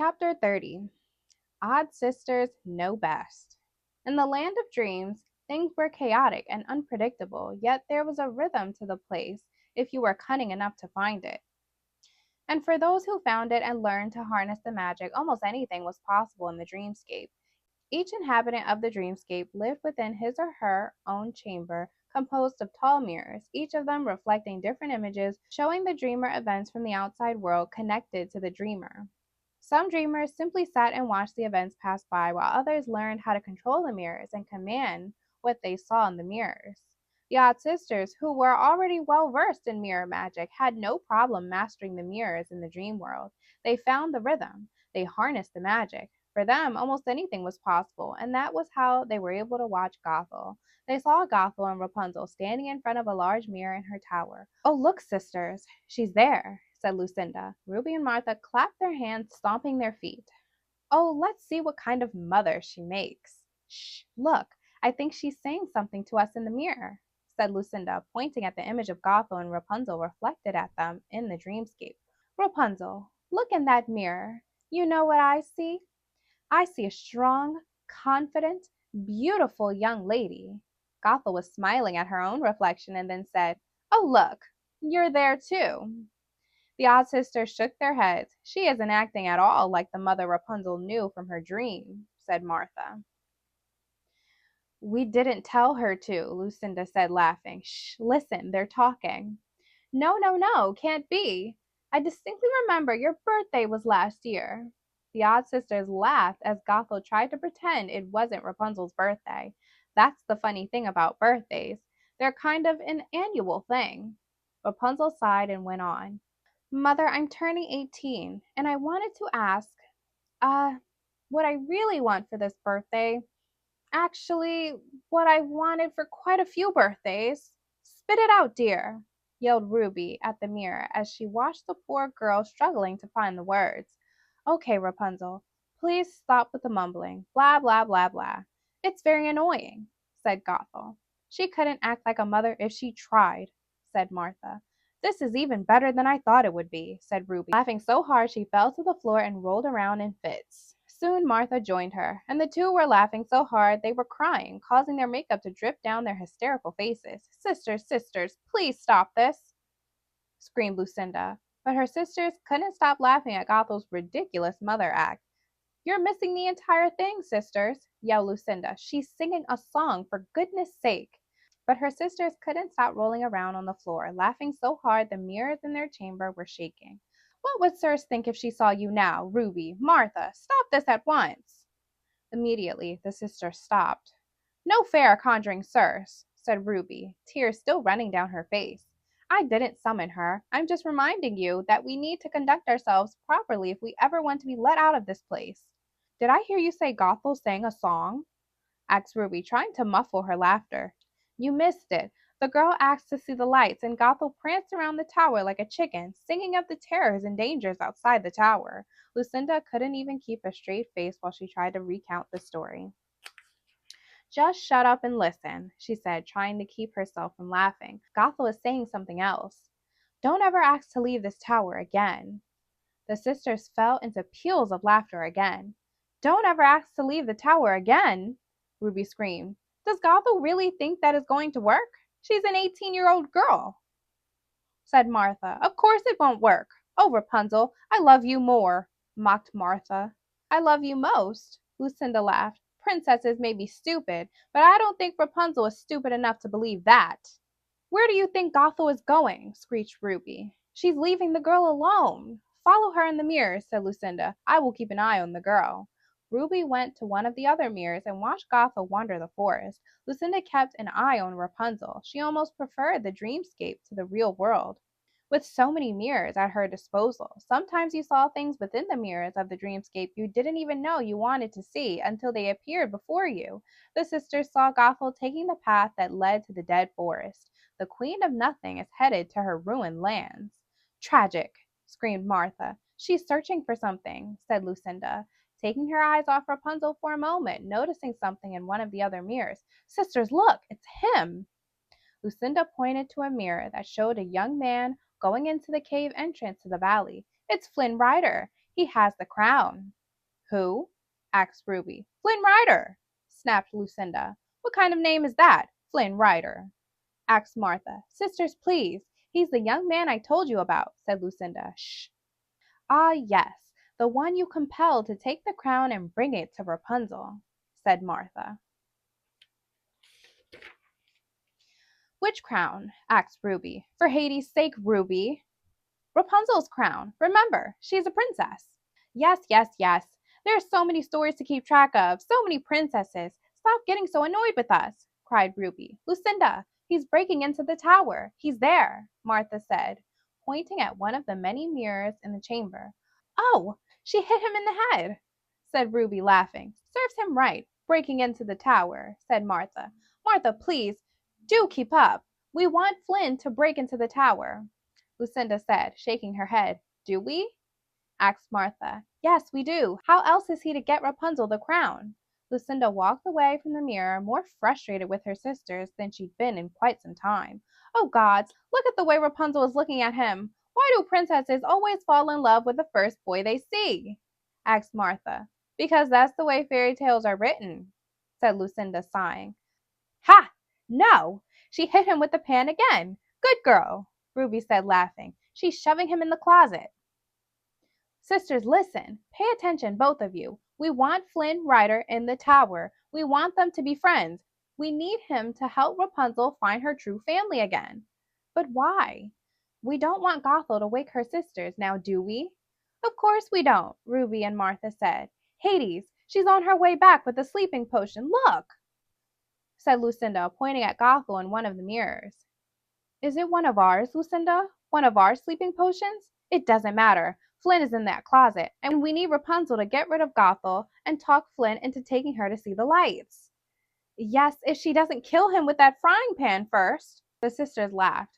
Chapter 30. Odd Sisters Know Best. In the land of dreams, things were chaotic and unpredictable, yet there was a rhythm to the place if you were cunning enough to find it. And for those who found it and learned to harness the magic, almost anything was possible in the dreamscape. Each inhabitant of the dreamscape lived within his or her own chamber, composed of tall mirrors, each of them reflecting different images, showing the dreamer events from the outside world connected to the dreamer. Some dreamers simply sat and watched the events pass by, while others learned how to control the mirrors and command what they saw in the mirrors. The odd sisters, who were already well versed in mirror magic, had no problem mastering the mirrors in the dream world. They found the rhythm, they harnessed the magic. For them, almost anything was possible, and that was how they were able to watch Gothel. They saw Gothel and Rapunzel standing in front of a large mirror in her tower. "Oh, look, sisters, she's there," said Lucinda. Ruby and Martha clapped their hands, stomping their feet. "Oh, let's see what kind of mother she makes." "Shh, look, I think she's saying something to us in the mirror," said Lucinda, pointing at the image of Gothel and Rapunzel reflected at them in the dreamscape. "Rapunzel, look in that mirror. You know what I see? I see a strong, confident, beautiful young lady." Gothel was smiling at her own reflection and then said, "Oh, look, you're there too." The odd sisters shook their heads. "She isn't acting at all like the mother Rapunzel knew from her dream," said Martha. "We didn't tell her to," Lucinda said, laughing. "Shh, listen, they're talking." "No, no, no, can't be. I distinctly remember your birthday was last year." The odd sisters laughed as Gothel tried to pretend it wasn't Rapunzel's birthday. That's the funny thing about birthdays. They're kind of an annual thing. Rapunzel sighed and went on. "Mother, I'm turning 18, and I wanted to ask, uh, what I really want for this birthday. Actually, what I wanted for quite a few birthdays." "Spit it out, dear," yelled Ruby at the mirror as she watched the poor girl struggling to find the words. "Okay, Rapunzel, please stop with the mumbling. Blah, blah, blah, blah. It's very annoying," said Gothel. "She couldn't act like a mother if she tried," said Martha. "This is even better than I thought it would be," said Ruby, laughing so hard she fell to the floor and rolled around in fits. Soon Martha joined her, and the two were laughing so hard they were crying, causing their makeup to drip down their hysterical faces. "Sisters, sisters, please stop this," screamed Lucinda. But her sisters couldn't stop laughing at Gothel's ridiculous mother act. "You're missing the entire thing, sisters," yelled Lucinda. "She's singing a song, for goodness sake." But her sisters couldn't stop rolling around on the floor, laughing so hard the mirrors in their chamber were shaking. "What would Circe think if she saw you now? Ruby, Martha, stop this at once." Immediately the sisters stopped. "No fair conjuring Circe," said Ruby, tears still running down her face. "I didn't summon her. I'm just reminding you that we need to conduct ourselves properly if we ever want to be let out of this place." "Did I hear you say Gothel sang a song?" asked Ruby, trying to muffle her laughter. "You missed it. The girl asked to see the lights, and Gothel pranced around the tower like a chicken, singing of the terrors and dangers outside the tower." Lucinda couldn't even keep a straight face while she tried to recount the story. "Just shut up and listen," she said, trying to keep herself from laughing. "Gothel is saying something else. Don't ever ask to leave this tower again." The sisters fell into peals of laughter again. "Don't ever ask to leave the tower again!" Ruby screamed. "Does Gothel really think that is going to work? She's an 18-year-old girl," said Martha. "Of course it won't work." "Oh, Rapunzel, I love you more," mocked Martha. "I love you most," Lucinda laughed. "Princesses may be stupid, but I don't think Rapunzel is stupid enough to believe that." "Where do you think Gothel is going?" screeched Ruby. "She's leaving the girl alone." "Follow her in the mirror," said Lucinda. "I will keep an eye on the girl." Ruby went to one of the other mirrors and watched Gothel wander the forest. Lucinda kept an eye on Rapunzel. She almost preferred the dreamscape to the real world. With so many mirrors at her disposal, sometimes you saw things within the mirrors of the dreamscape you didn't even know you wanted to see until they appeared before you. The sisters saw Gothel taking the path that led to the dead forest. The Queen of Nothing is headed to her ruined lands. "Tragic," screamed Martha. "She's searching for something," said Lucinda, taking her eyes off Rapunzel for a moment, noticing something in one of the other mirrors. "Sisters, look, it's him." Lucinda pointed to a mirror that showed a young man going into the cave entrance to the valley. "It's Flynn Rider. He has the crown. Who? Asked Ruby. Flynn Rider, snapped Lucinda. What kind of name is that? Flynn Rider, asked Martha. Sisters, please. He's the young man I told you about, said Lucinda. Shh. Ah, yes, the one you compelled to take the crown and bring it to Rapunzel, said Martha. Which crown? Asked Ruby. For Hades' sake, Ruby. Rapunzel's crown. Remember, she's a princess. Yes, yes, yes. There are so many stories to keep track of, so many princesses. Stop getting so annoyed with us, cried Ruby. Lucinda, he's breaking into the tower. He's there, Martha said, pointing at one of the many mirrors in the chamber. Oh, she hit him in the head, said Ruby, laughing. Serves him right, breaking into the tower, said Martha. Martha, please, do keep up. We want Flynn to break into the tower, Lucinda said, shaking her head. Do we? Asked Martha. Yes, we do. How else is he to get Rapunzel the crown? Lucinda walked away from the mirror, more frustrated with her sisters than she'd been in quite some time. Oh, gods, look at the way Rapunzel is looking at him. Why do princesses always fall in love with the first boy they see? Asked Martha. Because that's the way fairy tales are written, said Lucinda, sighing. Ha! No! She hit him with the pan again. Good girl, Ruby said, laughing. She's shoving him in the closet. Sisters, listen. Pay attention, both of you. We want Flynn Rider in the tower. We want them to be friends. We need him to help Rapunzel find her true family again. But why? We don't want Gothel to wake her sisters, now do we? Of course we don't, Ruby and Martha said. Hades, she's on her way back with the sleeping potion. Look, said Lucinda, pointing at Gothel in one of the mirrors. Is it one of ours, Lucinda? One of our sleeping potions? It doesn't matter. Flynn is in that closet, and we need Rapunzel to get rid of Gothel and talk Flynn into taking her to see the lights. Yes, if she doesn't kill him with that frying pan first. The sisters laughed.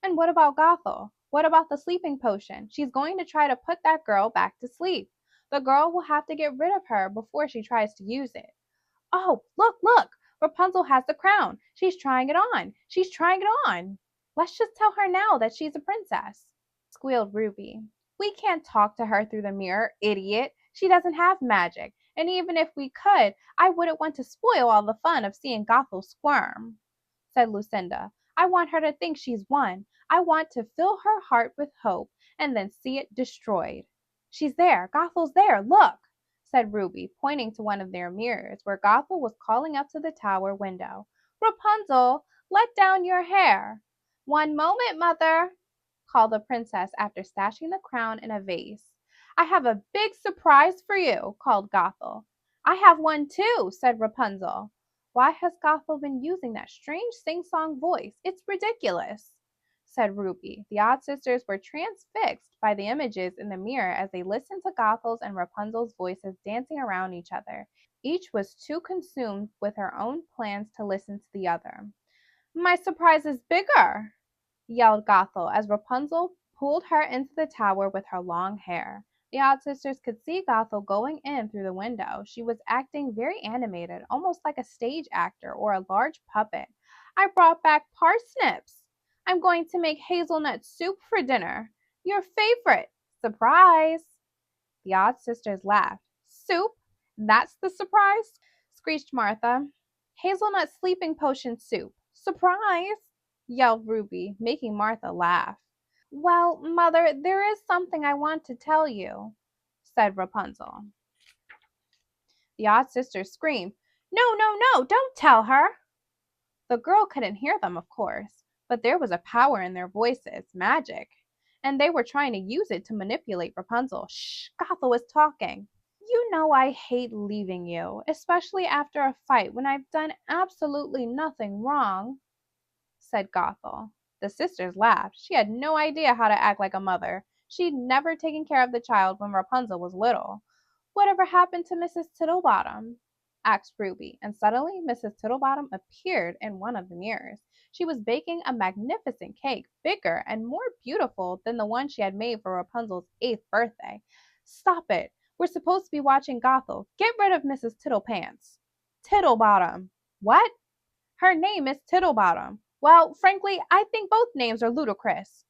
And what about Gothel? What about the sleeping potion? She's going to try to put that girl back to sleep. The girl will have to get rid of her before she tries to use it. Oh, look, look! Rapunzel has the crown. She's trying it on. She's trying it on. Let's just tell her now that she's a princess, squealed Ruby. We can't talk to her through the mirror, idiot. She doesn't have magic. And even if we could, I wouldn't want to spoil all the fun of seeing Gothel squirm, said Lucinda. I want her to think she's won. I want to fill her heart with hope and then see it destroyed. She's there. Gothel's there. Look, said Ruby, pointing to one of their mirrors where Gothel was calling up to the tower window. Rapunzel, let down your hair. One moment, mother, called the princess after stashing the crown in a vase. I have a big surprise for you, called Gothel. I have one too, said Rapunzel. Why has Gothel been using that strange sing-song voice? It's ridiculous, said Ruby. The odd sisters were transfixed by the images in the mirror as they listened to Gothel's and Rapunzel's voices dancing around each other. Each was too consumed with her own plans to listen to the other. My surprise is bigger, yelled Gothel as Rapunzel pulled her into the tower with her long hair. The odd sisters could see Gothel going in through the window. She was acting very animated, almost like a stage actor or a large puppet. I brought back parsnips. I'm going to make hazelnut soup for dinner. Your favorite. Surprise! The odd sisters laughed. Soup? That's the surprise? Screeched Martha. Hazelnut sleeping potion soup. Surprise! Yelled Ruby, making Martha laugh. Well, Mother, there is something I want to tell you, said Rapunzel. The odd sisters screamed, No, no, no, don't tell her. The girl couldn't hear them, of course, but there was a power in their voices, magic, and they were trying to use it to manipulate Rapunzel. Shh, Gothel was talking. You know I hate leaving you, especially after a fight when I've done absolutely nothing wrong, said Gothel. The sisters laughed. She had no idea how to act like a mother. She'd never taken care of the child when Rapunzel was little. Whatever happened to Mrs. Tittlebottom? Asked Ruby, and suddenly Mrs. Tittlebottom appeared in one of the mirrors. She was baking a magnificent cake, bigger and more beautiful than the one she had made for Rapunzel's 8th birthday. Stop it! We're supposed to be watching Gothel. Get rid of Mrs. Tittlepants. Tittlebottom. What? Her name is Tittlebottom. Well, frankly, I think both names are ludicrous,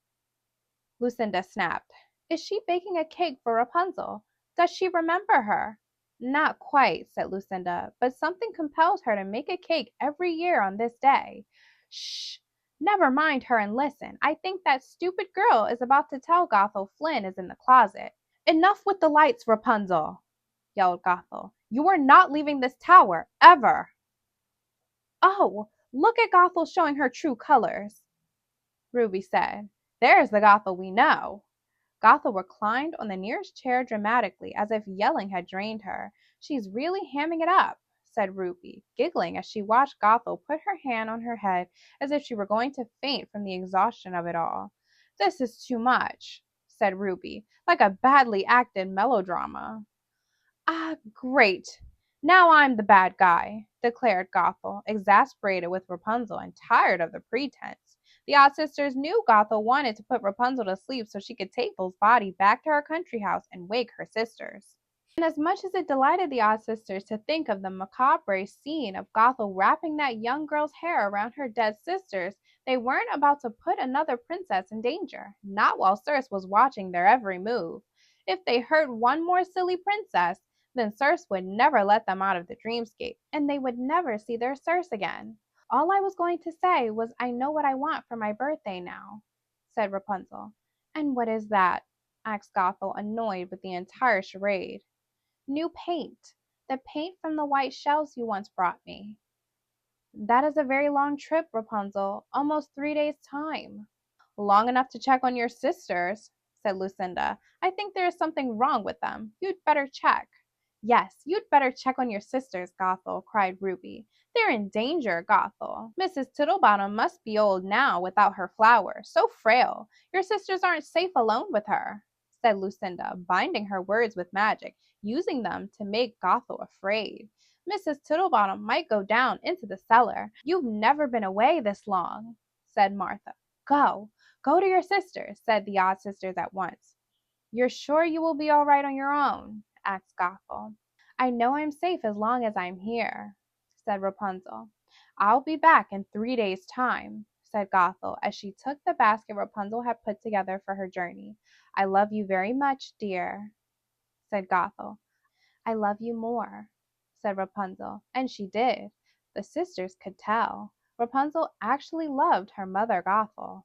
Lucinda snapped. Is she baking a cake for Rapunzel? Does she remember her? Not quite, said Lucinda, but something compels her to make a cake every year on this day. Shh! Never mind her and listen. I think that stupid girl is about to tell Gothel Flynn is in the closet. Enough with the lights, Rapunzel, yelled Gothel. You are not leaving this tower, ever. Oh, look at Gothel showing her true colors, Ruby said. There's the Gothel we know. Gothel reclined on the nearest chair dramatically, as if yelling had drained her. She's really hamming it up, said Ruby, giggling as she watched Gothel put her hand on her head as if she were going to faint from the exhaustion of it all. This is too much, said Ruby, like a badly acted melodrama. Ah, great. Now I'm the bad guy, declared Gothel, exasperated with Rapunzel and tired of the pretense. The odd sisters knew Gothel wanted to put Rapunzel to sleep so she could take those body back to her country house and wake her sisters. And as much as it delighted the odd sisters to think of the macabre scene of Gothel wrapping that young girl's hair around her dead sisters, they weren't about to put another princess in danger, not while Circe was watching their every move. If they hurt one more silly princess, then Circe would never let them out of the dreamscape, and they would never see their Circe again. All I was going to say was I know what I want for my birthday now, said Rapunzel. And what is that? Asked Gothel, annoyed with the entire charade. New paint. The paint from the white shells you once brought me. That is a very long trip, Rapunzel. Almost 3 days' time. Long enough to check on your sisters, said Lucinda. I think there is something wrong with them. You'd better check. Yes, you'd better check on your sisters, Gothel, cried Ruby. They're in danger, Gothel. Mrs. Tittlebottom must be old now without her flowers, so frail. Your sisters aren't safe alone with her, said Lucinda, binding her words with magic, using them to make Gothel afraid. Mrs. Tittlebottom might go down into the cellar. You've never been away this long, said Martha. Go, go to your sisters, said the odd sisters at once. You're sure you will be all right on your own? Asked Gothel. I know I'm safe as long as I'm here, said Rapunzel. I'll be back in 3 days' time, said Gothel as she took the basket Rapunzel had put together for her journey. I love you very much, dear, said Gothel. I love you more, said Rapunzel, and she did. The sisters could tell. Rapunzel actually loved her mother Gothel.